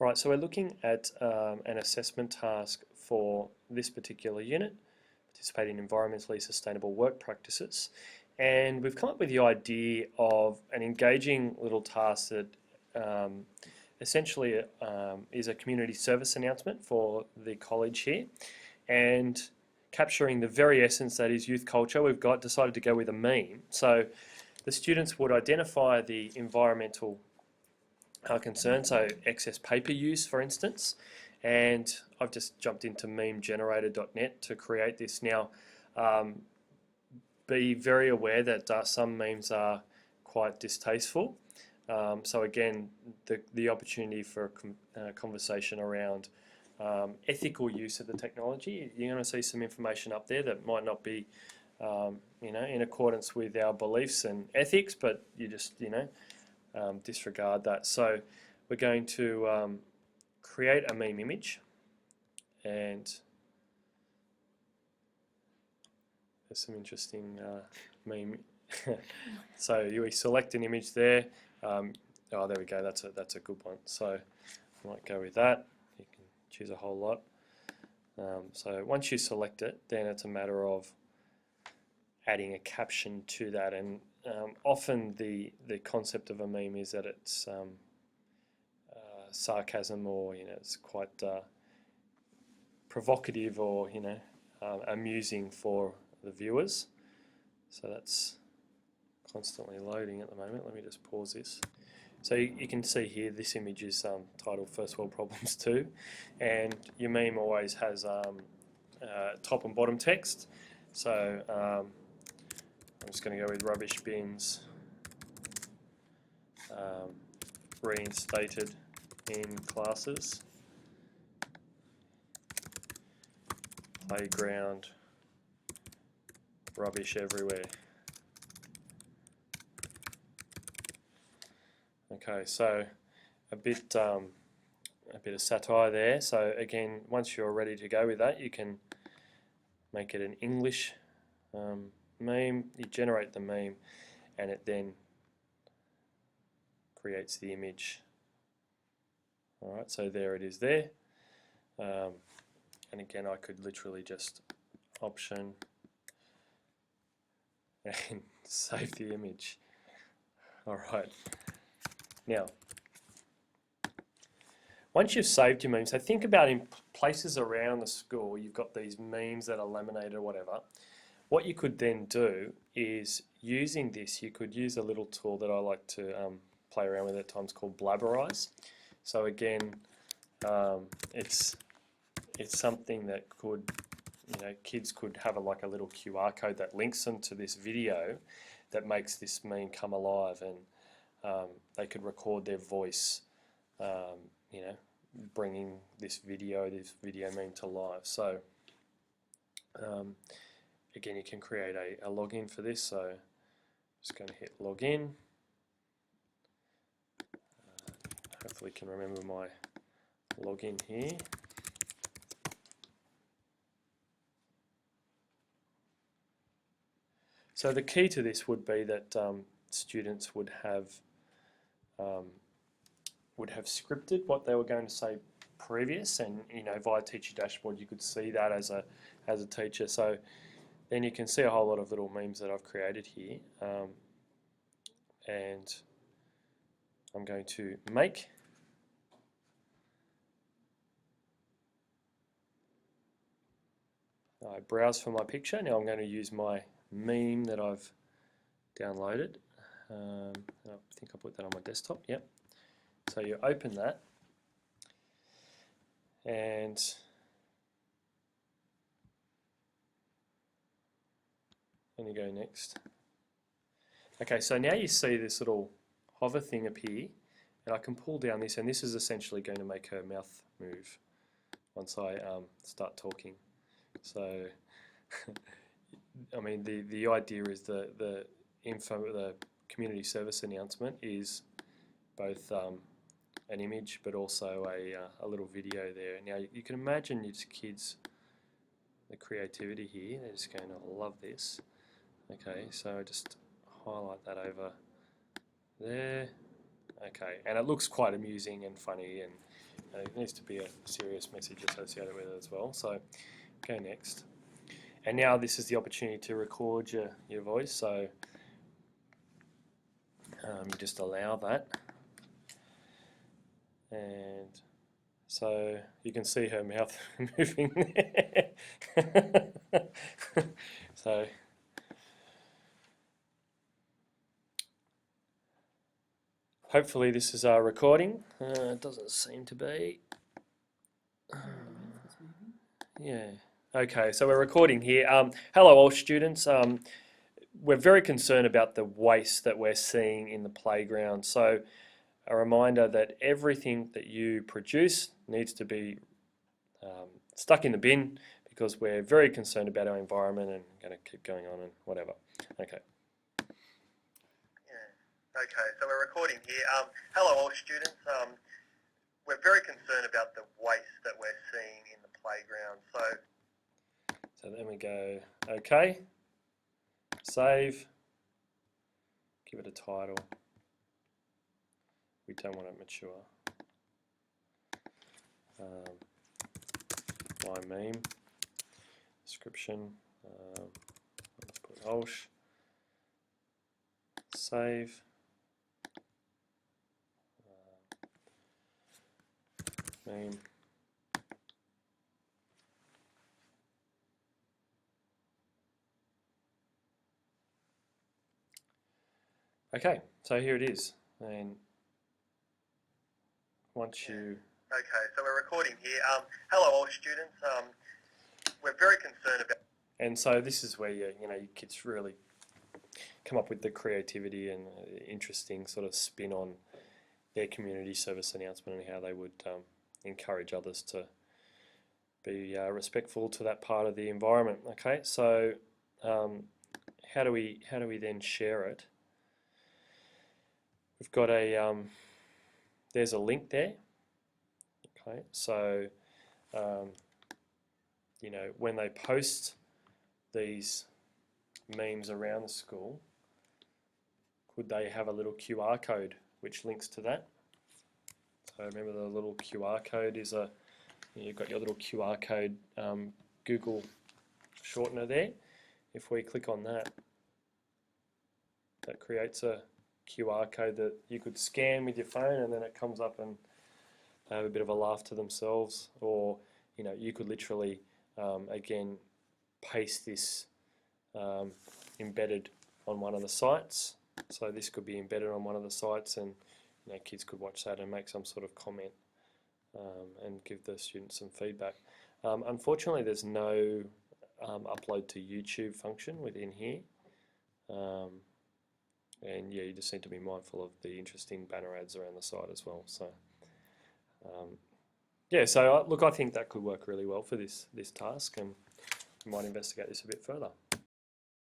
Right, so we're looking at an assessment task for this particular unit, participating in environmentally sustainable work practices. And we've come up with the idea of an engaging little task that essentially is a community service announcement for the college here. And capturing the very essence that is youth culture, we've decided to go with a meme. So the students would identify the environmental concern, so excess paper use, for instance. And I've just jumped into memegenerator.net to create this. Now, be very aware that some memes are quite distasteful. So again, the opportunity for a conversation around ethical use of the technology. You're going to see some information up there that might not be, in accordance with our beliefs and ethics, but you just, disregard that. So we're going to create a meme image, and there's some interesting meme. So we select an image there. Oh, there we go. That's a good one. So I might go with that. You can choose a whole lot. So once you select it, then it's a matter of adding a caption to that. And often the concept of a meme is that it's sarcasm, or it's quite provocative, or amusing for the viewers. So that's constantly loading at the moment. Let me just pause this. So you can see here this image is titled First World Problems 2, and your meme always has top and bottom text. So I'm just going to go with rubbish bins reinstated in classes, playground, rubbish everywhere. Okay, so a bit of satire there. So again, once you're ready to go with that, you can make it an English meme. You generate the meme, and it then creates the image. Alright, so there it is there. And again, I could literally just option and save the image. Alright, now once you've saved your meme, so think about in places around the school, you've got these memes that are laminated or whatever. What you could then do is, using this, you could use a little tool that I like to play around with at times called Blabberize. So again, it's something that could, kids could have like a little QR code that links them to this video that makes this meme come alive, and they could record their voice, bringing this video meme to life. So again, you can create a login for this. So I'm just going to hit login. Hopefully can remember my login here. So the key to this would be that students would have scripted what they were going to say previous, and via Teacher Dashboard you could see that as a teacher. So then you can see a whole lot of little memes that I've created here, and I'm going to make. I browse for my picture. Now I'm going to use my meme that I've downloaded. I think I put that on my desktop. Yep. So you open that, and you go next. Okay, so now you see this little hover thing appear, and I can pull down this, and this is essentially going to make her mouth move once I start talking. So I mean, the idea is the community service announcement is both an image, but also a little video there. Now you can imagine your kids, the creativity here, they're just going to love this. Okay, so just highlight that over there. Okay, and it looks quite amusing and funny, and there needs to be a serious message associated with it as well. So go next. And now this is the opportunity to record your voice, so you just allow that. And so you can see her mouth moving. So hopefully this is our recording. It doesn't seem to be. Yeah. Okay, so we're recording here. Hello all students. We're very concerned about the waste that we're seeing in the playground. So a reminder that everything that you produce needs to be stuck in the bin, because we're very concerned about our environment and going to keep going on and whatever. Okay. Yeah. Okay, so we're recording here. Hello all students. We're very concerned about the waste that we're seeing in the playground. So then we go, okay, save, give it a title. We don't want it mature. My meme, description, let's put Holsh, save, meme. Okay, so here it is. And once you... Okay, so we're recording here. Hello all students. We're very concerned about... And so this is where your kids really come up with the creativity and interesting sort of spin on their community service announcement and how they would encourage others to be respectful to that part of the environment. Okay, so how do we then share it? We've got a there's a link there. Okay, so when they post these memes around the school, could they have a little QR code which links to that? So remember, the little QR code is you've got your little QR code Google shortener there. If we click on that, that creates a QR code that you could scan with your phone, and then it comes up and they have a bit of a laugh to themselves. Or you could literally again paste this embedded on one of the sites. So this could be embedded on one of the sites, and kids could watch that and make some sort of comment and give the students some feedback. Unfortunately, there's no upload to YouTube function within here. And yeah, you just need to be mindful of the interesting banner ads around the site as well. So yeah, so look, I think that could work really well for this task, and we might investigate this a bit further.